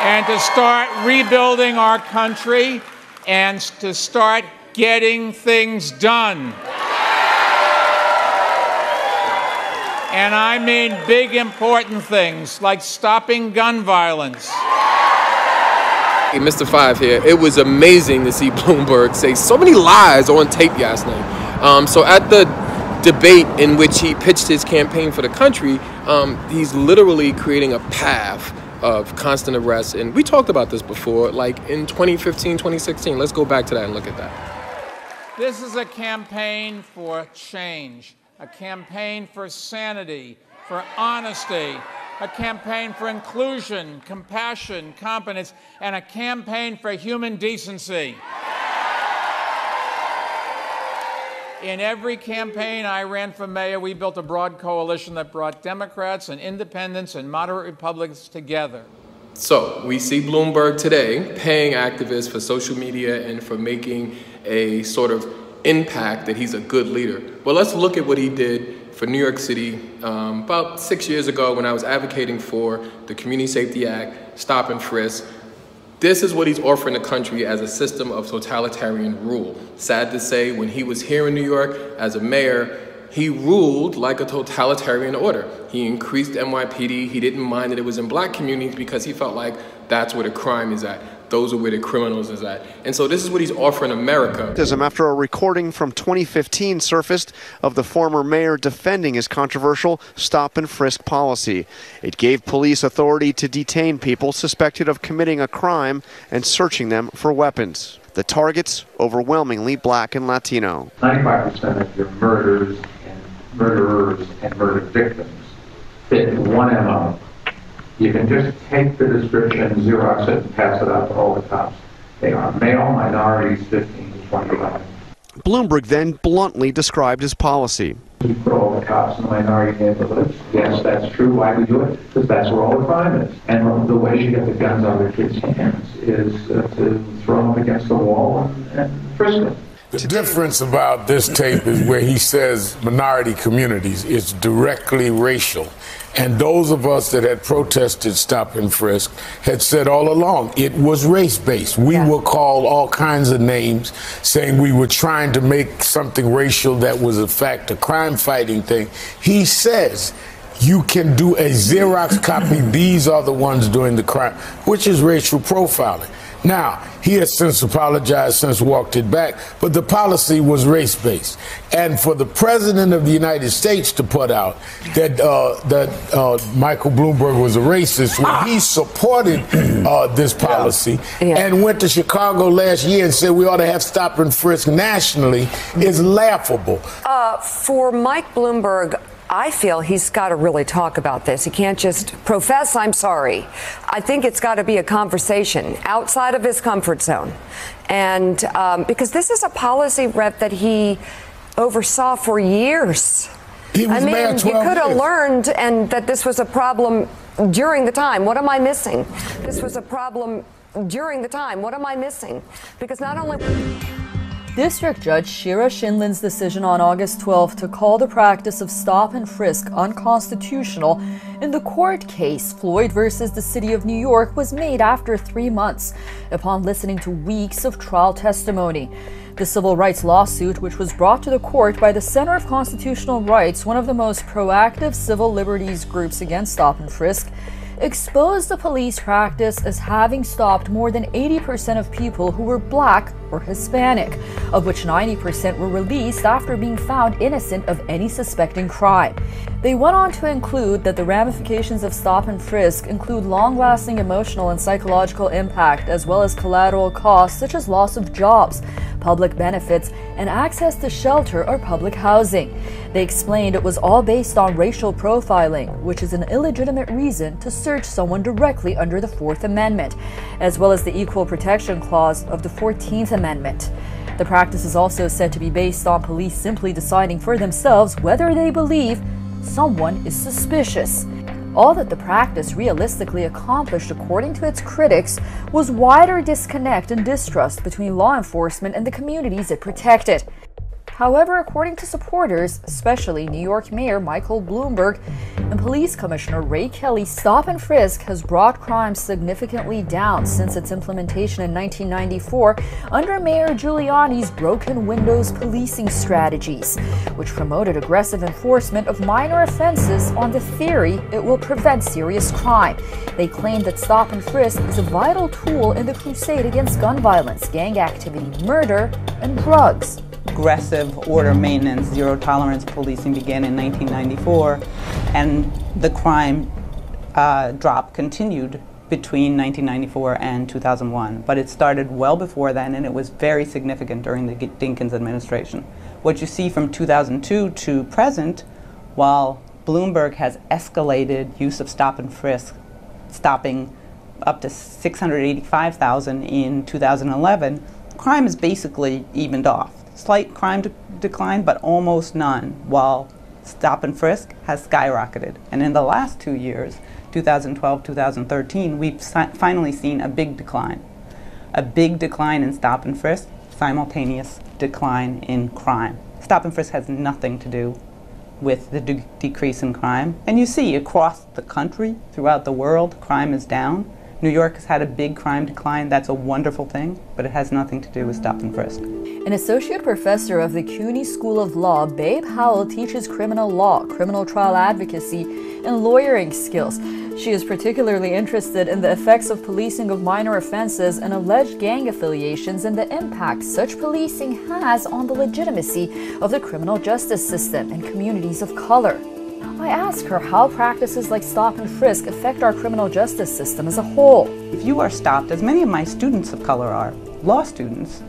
and to start rebuilding our country and to start getting things done. And I mean big, important things like stopping gun violence. Hey, Mr. Five here. It was amazing to see Bloomberg say so many lies on tape yesterday. So at the debate in which he pitched his campaign for the country, he's literally creating a path of constant arrests. And we talked about this before, like in 2015, 2016. Let's go back to that and look at that. This is a campaign for change, a campaign for sanity, for honesty, a campaign for inclusion, compassion, competence, and a campaign for human decency. In every campaign I ran for mayor, we built a broad coalition that brought Democrats and independents and moderate Republicans together. So we see Bloomberg today paying activists for social media and for making a sort of impact that he's a good leader. Well, let's look at what he did for New York City about 6 years ago when I was advocating for the Community Safety Act, stop and frisk. This is what he's offering the country as a system of totalitarian rule. Sad to say, when he was here in New York as a mayor, he ruled like a totalitarian order. He increased NYPD. He didn't mind that it was in black communities because he felt like that's where the crime is at. Those are where the criminals is at. And so this is what he's offering America. After a recording from 2015 surfaced of the former mayor defending his controversial stop and frisk policy. It gave police authority to detain people suspected of committing a crime and searching them for weapons. The targets, overwhelmingly black and Latino. 95% of your murderers and murder victims fit one MO. You can just take the description, Xerox it, and pass it out to all the cops. They are male, minorities, 15 to 25. Bloomberg then bluntly described his policy. We put all the cops in the minority neighborhoods. Yes, that's true. Why we do it? Because that's where all the crime is. And the way you get the guns out of the kids' hands is to throw them up against the wall and frisk them. The difference about this tape is where he says minority communities is directly racial. And those of us that had protested stop and frisk had said all along it was race-based. We were called all kinds of names, saying we were trying to make something racial that was, in fact, a crime-fighting thing. He says you can do a Xerox copy. These are the ones doing the crime, which is racial profiling. Now, he has since apologized, since walked it back, but the policy was race-based. And for the president of the United States to put out that Michael Bloomberg was a racist when he supported this policy and went to Chicago last year and said we ought to have stop and frisk nationally is laughable. For Mike Bloomberg, I feel he's got to really talk about this. He can't just profess, I'm sorry. I think it's got to be a conversation outside of his comfort zone. And because this is a policy rep that he oversaw for years. He was mayor 12 you could have years. learned and that this was a problem during the time. What am I missing? This was a problem during the time. What am I missing? Because not only... District Judge Shira Shinlin's decision on August 12th to call the practice of stop and frisk unconstitutional in the court case Floyd versus the City of New York was made after 3 months, upon listening to weeks of trial testimony. The civil rights lawsuit, which was brought to the court by the Center of Constitutional Rights, one of the most proactive civil liberties groups against stop and frisk, exposed the police practice as having stopped more than 80% of people who were black or Hispanic, of which 90% were released after being found innocent of any suspected crime. They went on to include that the ramifications of stop and frisk include long-lasting emotional and psychological impact, as well as collateral costs such as loss of jobs, public benefits, and access to shelter or public housing. They explained it was all based on racial profiling, which is an illegitimate reason to search someone directly under the Fourth Amendment, as well as the Equal Protection Clause of the 14th Amendment. The practice is also said to be based on police simply deciding for themselves whether they believe someone is suspicious. All that the practice realistically accomplished, according to its critics, was wider disconnect and distrust between law enforcement and the communities it protected. However, according to supporters, especially New York Mayor Michael Bloomberg and Police Commissioner Ray Kelly, stop and frisk has brought crime significantly down since its implementation in 1994 under Mayor Giuliani's broken windows policing strategies, which promoted aggressive enforcement of minor offenses on the theory it will prevent serious crime. They claim that stop and frisk is a vital tool in the crusade against gun violence, gang activity, murder, and drugs. Aggressive order maintenance, zero tolerance policing began in 1994, and the crime drop continued between 1994 and 2001. But it started well before then, and it was very significant during the Dinkins administration. What you see from 2002 to present, while Bloomberg has escalated use of stop and frisk, stopping up to 685,000 in 2011, crime is basically evened off. Slight crime decline, but almost none, while stop and frisk has skyrocketed. And in the last 2 years, 2012, 2013, we've finally seen a big decline. A big decline in stop and frisk, simultaneous decline in crime. Stop and frisk has nothing to do with the decrease in crime. And you see across the country, throughout the world, crime is down. New York has had a big crime decline. That's a wonderful thing, but it has nothing to do with stop and frisk. An associate professor of the CUNY School of Law, Babe Howell, teaches criminal law, criminal trial advocacy, and lawyering skills. She is particularly interested in the effects of policing of minor offenses and alleged gang affiliations and the impact such policing has on the legitimacy of the criminal justice system in communities of color. I ask her how practices like stop and frisk affect our criminal justice system as a whole. If you are stopped, as many of my students of color are, law students,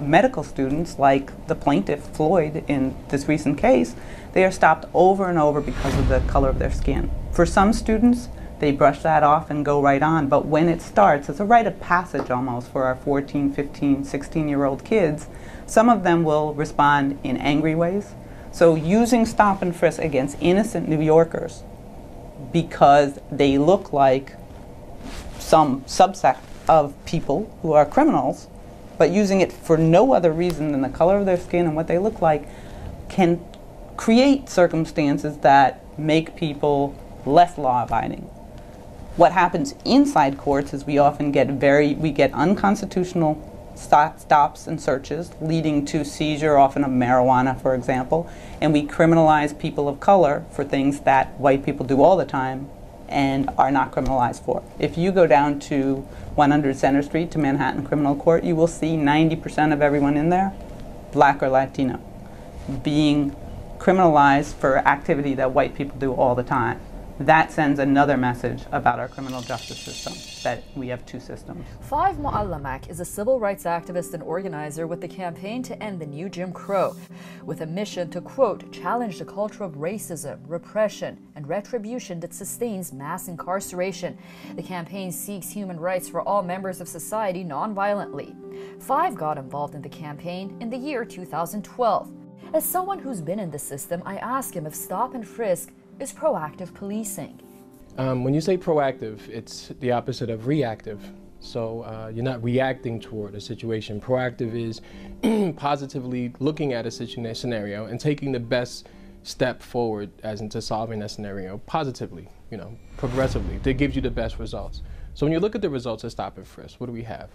medical students like the plaintiff Floyd in this recent case, they are stopped over and over because of the color of their skin. For some students, they brush that off and go right on, but when it starts, it's a rite of passage almost for our 14, 15, 16-year-old kids. Some of them will respond in angry ways. So using stop and frisk against innocent New Yorkers because they look like some subset of people who are criminals, but using it for no other reason than the color of their skin and what they look like, can create circumstances that make people less law-abiding. What happens inside courts is we often get unconstitutional stops and searches leading to seizure, often of marijuana, for example, and we criminalize people of color for things that white people do all the time and are not criminalized for. If you go down to 100 Center Street to Manhattan Criminal Court, you will see 90% of everyone in there, black or Latino, being criminalized for activity that white people do all the time. That sends another message about our criminal justice system, that we have two systems. Five Muallamak is a civil rights activist and organizer with the campaign to end the new Jim Crow, with a mission to, quote, challenge the culture of racism, repression, and retribution that sustains mass incarceration. The campaign seeks human rights for all members of society nonviolently. Five got involved in the campaign in the year 2012. As someone who's been in the system, I ask him if stop and frisk is proactive policing. When you say proactive, it's the opposite of reactive. So you're not reacting toward a situation. Proactive is positively looking at a scenario and taking the best step forward as into solving that scenario positively, progressively. That gives you the best results. So when you look at the results of stop and frisk, what do we have?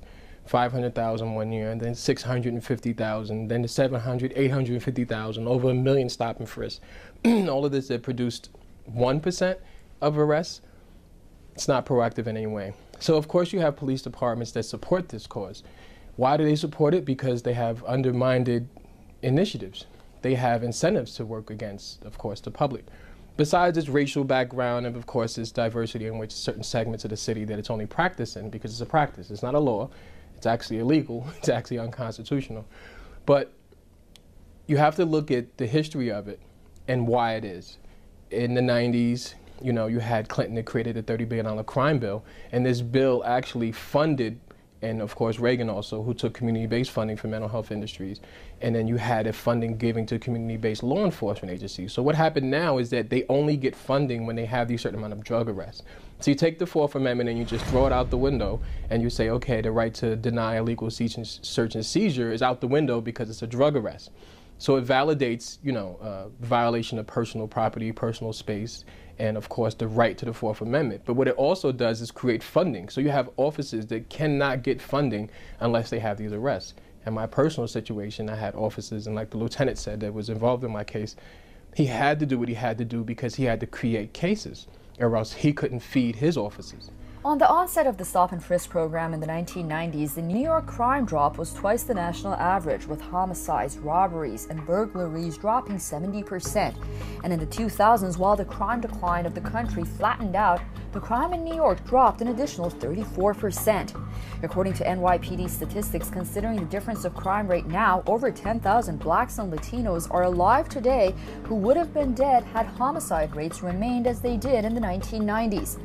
500,000 one year, and then 650,000, then the 700, 850,000, over 1 million stop and frisk. All of this that produced 1% of arrests. It's not proactive in any way. So of course you have police departments that support this cause. Why do they support it? Because they have undermined initiatives. They have incentives to work against, of course, the public. Besides its racial background and of course its diversity in which certain segments of the city that it's only practiced in, because it's a practice, it's not a law. It's actually illegal, it's actually unconstitutional. But you have to look at the history of it and why it is. In the 90s, you had Clinton that created a $30 billion crime bill, and this bill actually funded, and of course Reagan also, who took community-based funding for mental health industries, and then you had a funding giving to community-based law enforcement agencies. So what happened now is that they only get funding when they have these certain amount of drug arrests. So you take the Fourth Amendment and you just throw it out the window, and you say, okay, the right to deny illegal search and seizure is out the window because it's a drug arrest. So it validates, violation of personal property, personal space, and of course the right to the Fourth Amendment. But what it also does is create funding. So you have officers that cannot get funding unless they have these arrests. In my personal situation, I had officers, and like the lieutenant said that was involved in my case, he had to do what he had to do because he had to create cases, or else he couldn't feed his officers. On the onset of the stop-and-frisk program in the 1990s, the New York crime drop was twice the national average, with homicides, robberies, and burglaries dropping 70%. And in the 2000s, while the crime decline of the country flattened out, the crime in New York dropped an additional 34%. According to NYPD statistics, considering the difference of crime rate now, over 10,000 blacks and Latinos are alive today who would have been dead had homicide rates remained as they did in the 1990s.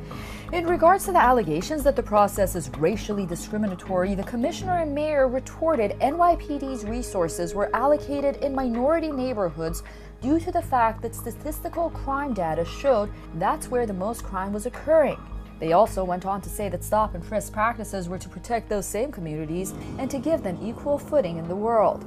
In regards to the allegations that the process is racially discriminatory, the commissioner and mayor retorted NYPD's resources were allocated in minority neighborhoods due to the fact that statistical crime data showed that's where the most crime was occurring. They also went on to say that stop and frisk practices were to protect those same communities and to give them equal footing in the world.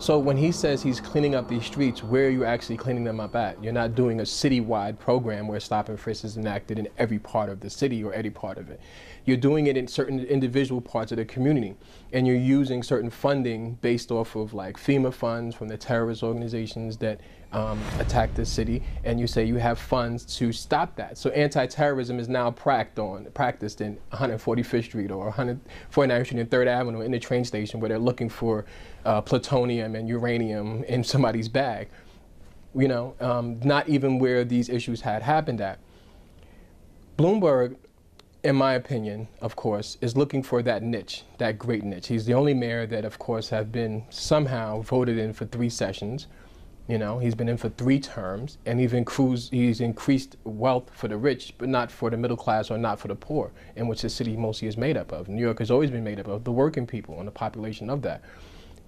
So when he says he's cleaning up these streets, where are you actually cleaning them up at? You're not doing a citywide program where stop and frisk is enacted in every part of the city or any part of it. You're doing it in certain individual parts of the community, and you're using certain funding based off of like FEMA funds from the terrorist organizations that attack the city, and you say you have funds to stop that. So anti-terrorism is now practiced in 145th Street or 149th Street and 3rd Avenue in the train station where they're looking for plutonium and uranium in somebody's bag. Not even where these issues had happened at. Bloomberg, in my opinion, of course, is looking for that niche, that great niche. He's the only mayor that, of course, have been somehow voted in for 3 sessions. He's been in for 3 terms, and he's increased wealth for the rich, but not for the middle class or not for the poor, in which the city mostly is made up of. New York has always been made up of the working people and the population of that.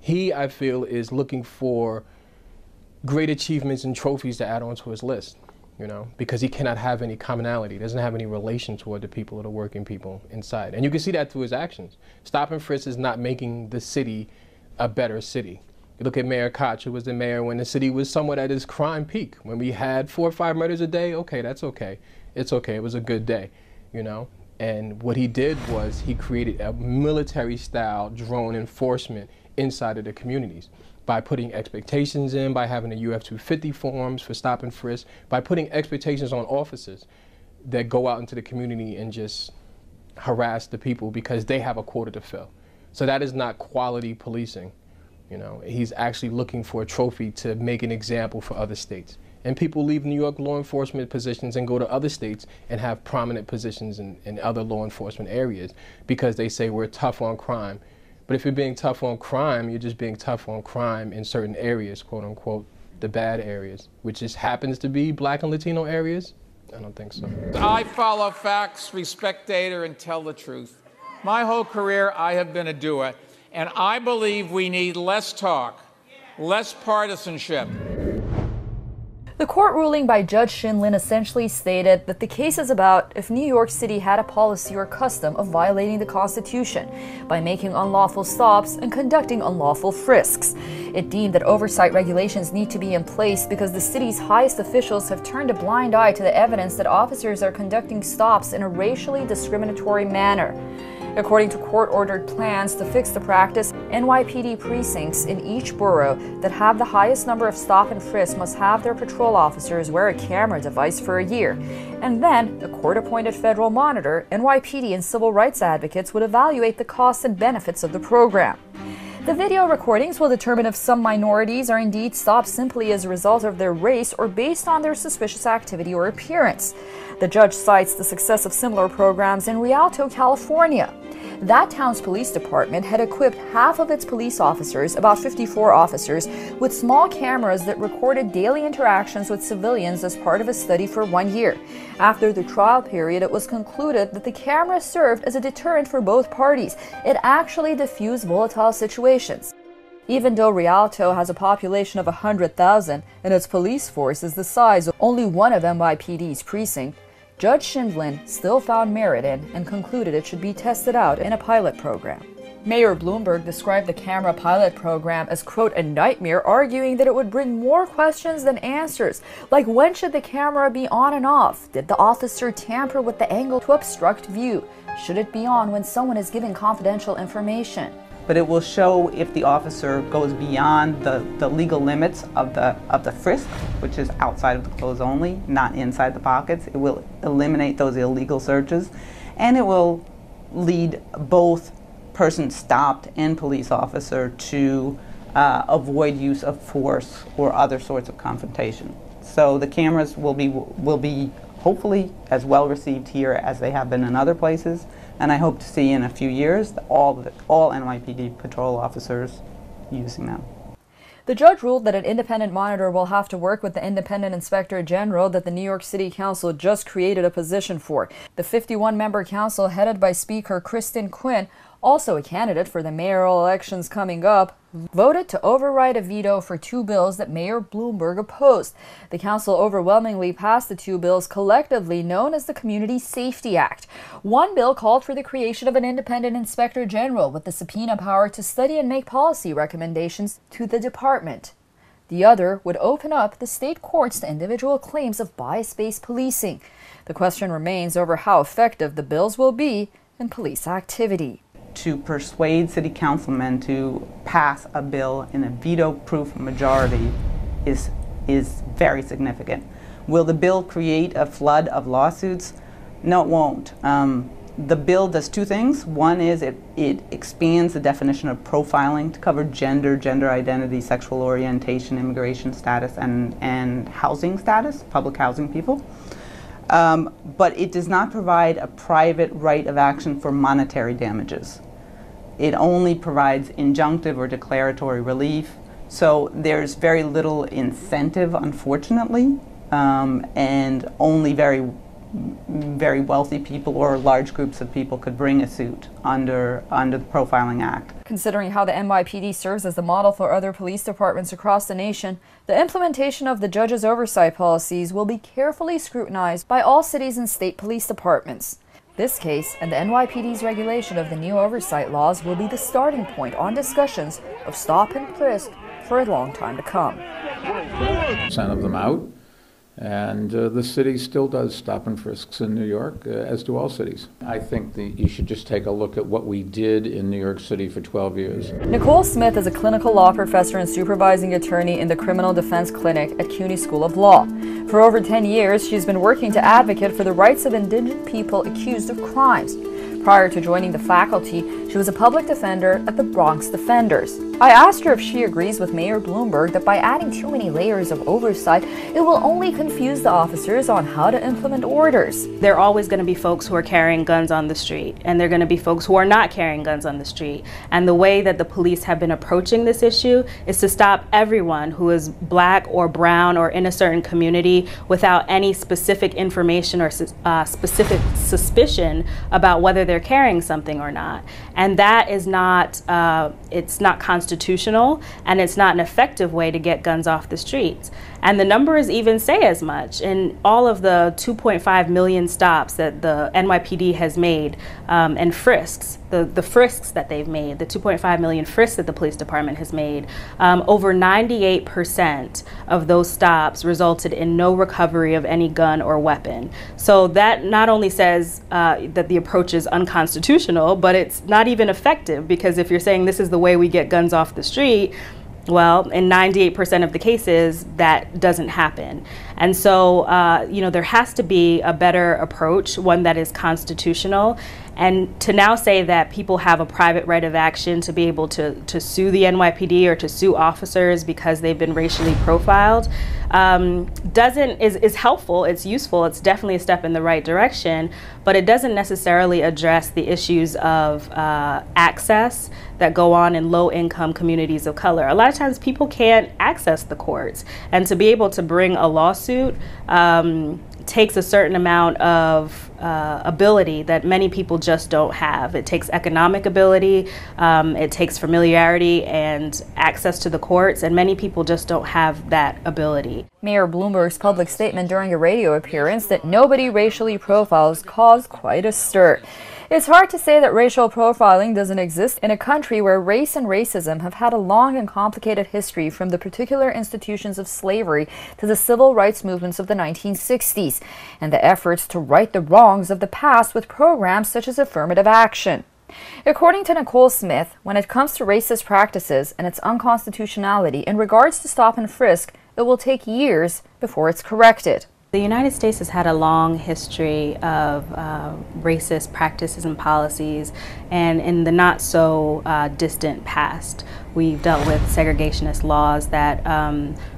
He, I feel, is looking for great achievements and trophies to add onto his list, because he cannot have any commonality, doesn't have any relation toward the people or the working people inside. And you can see that through his actions. Stop and frisk is not making the city a better city. You look at Mayor Koch, who was the mayor when the city was somewhat at its crime peak. When we had 4 or 5 murders a day, okay, that's okay. It's okay, it was a good day, And what he did was he created a military-style drone enforcement inside of the communities by putting expectations in, by having the UF-250 forms for stop and frisk, by putting expectations on officers that go out into the community and just harass the people because they have a quota to fill. So that is not quality policing. He's actually looking for a trophy to make an example for other states. And people leave New York law enforcement positions and go to other states and have prominent positions in other law enforcement areas because they say we're tough on crime. But if you're being tough on crime, you're just being tough on crime in certain areas, quote unquote, the bad areas, which just happens to be Black and Latino areas. I don't think so. I follow facts, respect data, and tell the truth. My whole career, I have been a doer. And I believe we need less talk, less partisanship. The court ruling by Judge Shinlin essentially stated that the case is about if New York City had a policy or custom of violating the Constitution by making unlawful stops and conducting unlawful frisks. It deemed that oversight regulations need to be in place because the city's highest officials have turned a blind eye to the evidence that officers are conducting stops in a racially discriminatory manner. According to court-ordered plans to fix the practice, NYPD precincts in each borough that have the highest number of stop and frisk must have their patrol officers wear a camera device for a year. And then, the court-appointed federal monitor, NYPD and civil rights advocates would evaluate the costs and benefits of the program. The video recordings will determine if some minorities are indeed stopped simply as a result of their race or based on their suspicious activity or appearance. The judge cites the success of similar programs in Rialto, California. That town's police department had equipped half of its police officers, about 54 officers, with small cameras that recorded daily interactions with civilians as part of a study for 1 year. After the trial period, it was concluded that the camera served as a deterrent for both parties. It actually diffused volatile situations. Even though Rialto has a population of 100,000 and its police force is the size of only one of NYPD's precinct, Judge Shinlin still found merit in and concluded it should be tested out in a pilot program. Mayor Bloomberg described the camera pilot program as, quote, a nightmare, arguing that it would bring more questions than answers. Like, when should the camera be on and off? Did the officer tamper with the angle to obstruct view? Should it be on when someone is giving confidential information? But it will show if the officer goes beyond the legal limits of the frisk, which is outside of the clothes only, not inside the pockets. It will eliminate those illegal searches, and it will lead both person stopped and police officer to avoid use of force or other sorts of confrontation. So the cameras will be hopefully as well received here as they have been in other places, and I hope to see in a few years all NYPD patrol officers using them. The judge ruled that an independent monitor will have to work with the independent inspector general that the New York City Council just created a position for. The 51-member council, headed by Speaker Kristen Quinn, also a candidate for the mayoral elections coming up, voted to override a veto for two bills that Mayor Bloomberg opposed. The council overwhelmingly passed the two bills, collectively known as the Community Safety Act. One bill called for the creation of an independent inspector general with the subpoena power to study and make policy recommendations to the department. The other would open up the state courts to individual claims of bias-based policing. The question remains over how effective the bills will be in police activity. To persuade city councilmen to pass a bill in a veto-proof majority is very significant. Will the bill create a flood of lawsuits? No, it won't. The bill does two things. One is it expands the definition of profiling to cover gender, gender identity, sexual orientation, immigration status, and housing status, public housing people. But it does not provide a private right of action for monetary damages. It only provides injunctive or declaratory relief. So there's very little incentive, unfortunately, and only very wealthy people or large groups of people could bring a suit under the Profiling Act. Considering how the NYPD serves as the model for other police departments across the nation, the implementation of the judge's oversight policies will be carefully scrutinized by all cities and state police departments. This case and the NYPD's regulation of the new oversight laws will be the starting point on discussions of stop and frisk for a long time to come. Sent of them out. And the city still does stop and frisks in New York, as do all cities. I think you should just take a look at what we did in New York City for 12 years. Nicole Smith is a clinical law professor and supervising attorney in the Criminal Defense Clinic at CUNY School of Law. For over 10 years, she's been working to advocate for the rights of indigent people accused of crimes. Prior to joining the faculty, she was a public defender at the Bronx Defenders. I asked her if she agrees with Mayor Bloomberg that by adding too many layers of oversight, it will only confuse the officers on how to implement orders. There are always going to be folks who are carrying guns on the street, and there are going to be folks who are not carrying guns on the street. And the way that the police have been approaching this issue is to stop everyone who is black or brown or in a certain community without any specific information or specific suspicion about whether they're carrying something or not. And that is not, it's not constitutional, and it's not an effective way to get guns off the streets. And the numbers even say as much. In all of the 2.5 million stops that the NYPD has made and frisks, the frisks that they've made, the 2.5 million frisks that the police department has made, over 98% of those stops resulted in no recovery of any gun or weapon. So that not only says that the approach is unconstitutional, but it's not even effective, because if you're saying this is the way we get guns off the street, well, in 98% of the cases, that doesn't happen. And so, there has to be a better approach, one that is constitutional. And to now say that people have a private right of action to be able to sue the NYPD or to sue officers because they've been racially profiled is helpful, it's useful, it's definitely a step in the right direction, but it doesn't necessarily address the issues of access that go on in low-income communities of color. A lot of times people can't access the courts, and to be able to bring a lawsuit takes a certain amount of ability that many people just don't have. It takes economic ability, it takes familiarity and access to the courts, and many people just don't have that ability. Mayor Bloomberg's public statement during a radio appearance that nobody racially profiles caused quite a stir. It's hard to say that racial profiling doesn't exist in a country where race and racism have had a long and complicated history, from the particular institutions of slavery to the civil rights movements of the 1960s, and the efforts to right the wrongs of the past with programs such as affirmative action. According to Nicole Smith, when it comes to racist practices and its unconstitutionality in regards to stop and frisk, it will take years before it's corrected. The United States has had a long history of racist practices and policies, and in the not so distant past, we've dealt with segregationist laws that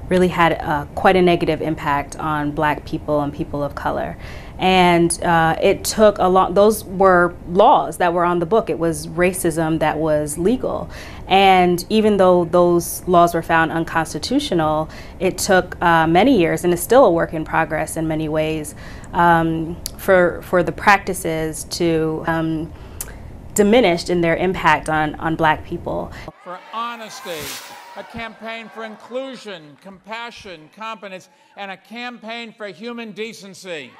really had quite a negative impact on Black people and people of color. And it took a long, those were laws that were on the book. It was racism that was legal. And even though those laws were found unconstitutional, it took many years, and is still a work in progress in many ways, for the practices to diminish in their impact on Black people. For honesty, a campaign for inclusion, compassion, competence, and a campaign for human decency.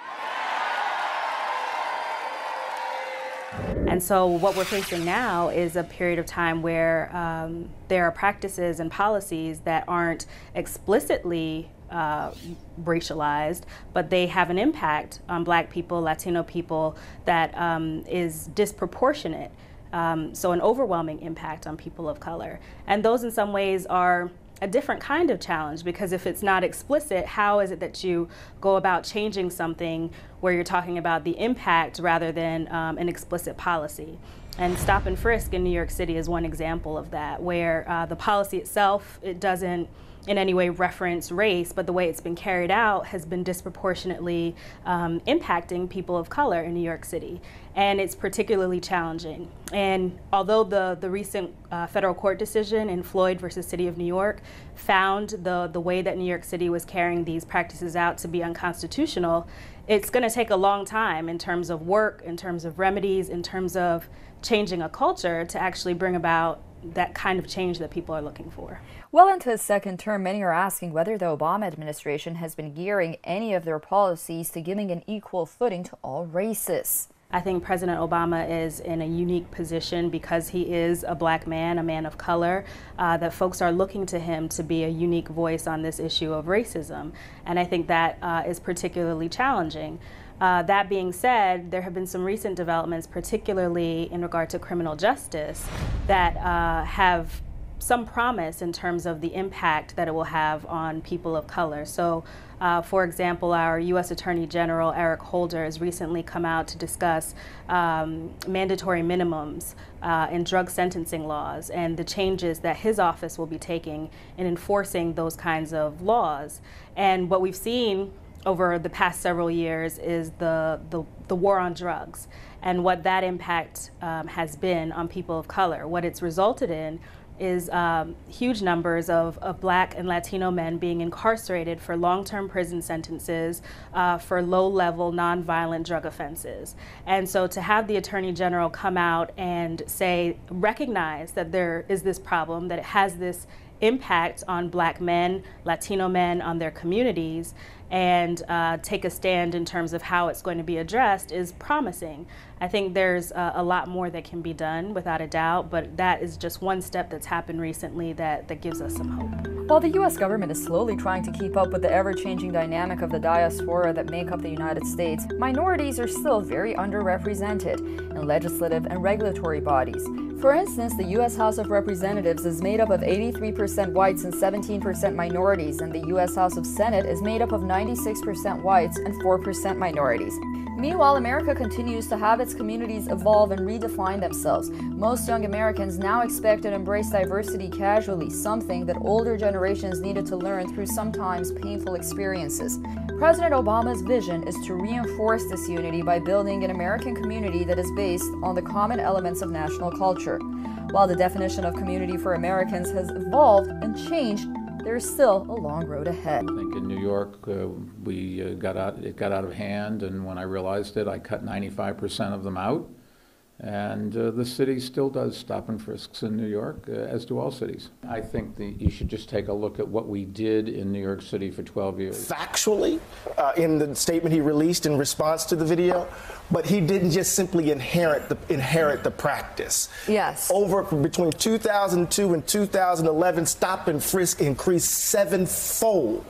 And so what we're facing now is a period of time where there are practices and policies that aren't explicitly racialized, but they have an impact on Black people, Latino people that is disproportionate. So an overwhelming impact on people of color. And those in some ways are a different kind of challenge, because if it's not explicit, how is it that you go about changing something where you're talking about the impact rather than an explicit policy? And stop and frisk in New York City is one example of that, where the policy itself, it doesn't in any way reference race, but the way it's been carried out has been disproportionately impacting people of color in New York City. And it's particularly challenging. And although the recent federal court decision in Floyd versus City of New York found the way that New York City was carrying these practices out to be unconstitutional, it's going to take a long time in terms of work, in terms of remedies, in terms of changing a culture to actually bring about that kind of change that people are looking for. Well into his second term, many are asking whether the Obama administration has been gearing any of their policies to giving an equal footing to all races. I think President Obama is in a unique position because he is a Black man, a man of color, that folks are looking to him to be a unique voice on this issue of racism. And I think that is particularly challenging. That being said, there have been some recent developments, particularly in regard to criminal justice, that have some promise in terms of the impact that it will have on people of color. So, for example, our U.S. Attorney General Eric Holder has recently come out to discuss mandatory minimums in drug sentencing laws and the changes that his office will be taking in enforcing those kinds of laws. And what we've seen over the past several years is the war on drugs and what that impact has been on people of color. What it's resulted in is huge numbers of Black and Latino men being incarcerated for long-term prison sentences for low-level nonviolent drug offenses. And so to have the Attorney General come out and say, recognize that there is this problem, that it has this impact on Black men, Latino men, on their communities, and take a stand in terms of how it's going to be addressed is promising. I think there's a lot more that can be done, without a doubt, but that is just one step that's happened recently that gives us some hope. While the U.S. government is slowly trying to keep up with the ever-changing dynamic of the diaspora that make up the United States, minorities are still very underrepresented in legislative and regulatory bodies. For instance, the U.S. House of Representatives is made up of 83% whites and 17% minorities, and the U.S. House of Senate is made up of 96% whites and 4% minorities. Meanwhile, America continues to have its communities evolve and redefine themselves. Most young Americans now expect and embrace diversity casually, something that older generations needed to learn through sometimes painful experiences. President Obama's vision is to reinforce this unity by building an American community that is based on the common elements of national culture. While the definition of community for Americans has evolved and changed, there is still a long road ahead. I think in New York, it got out of hand, and when I realized it, I cut 95% of them out. And the city still does stop and frisks in New York, as do all cities. I think you should just take a look at what we did in New York City for 12 years. Factually, in the statement he released in response to the video, but he didn't just simply inherit the practice. Yes. Between 2002 and 2011, stop and frisk increased sevenfold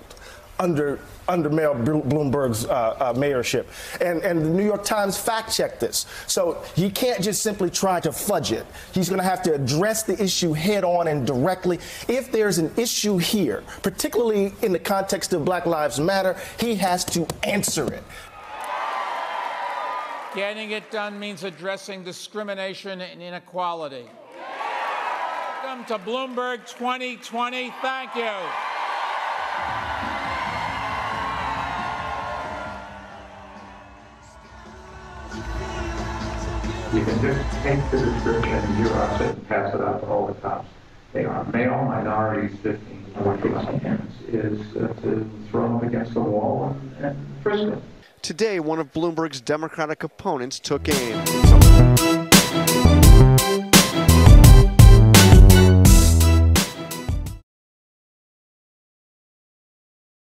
under Mayor Bloomberg's mayorship. And the New York Times fact-checked this. So he can't just simply try to fudge it. He's going to have to address the issue head-on and directly. If there's an issue here, particularly in the context of Black Lives Matter, he has to answer it. Getting it done means addressing discrimination and inequality. Welcome to Bloomberg 2020. Thank you. You can just take the description, Xerox it, and pass it out to all the cops. They are male, minorities, 15, 14. Is to throw them against the wall and frisk them. Today, one of Bloomberg's Democratic opponents took aim.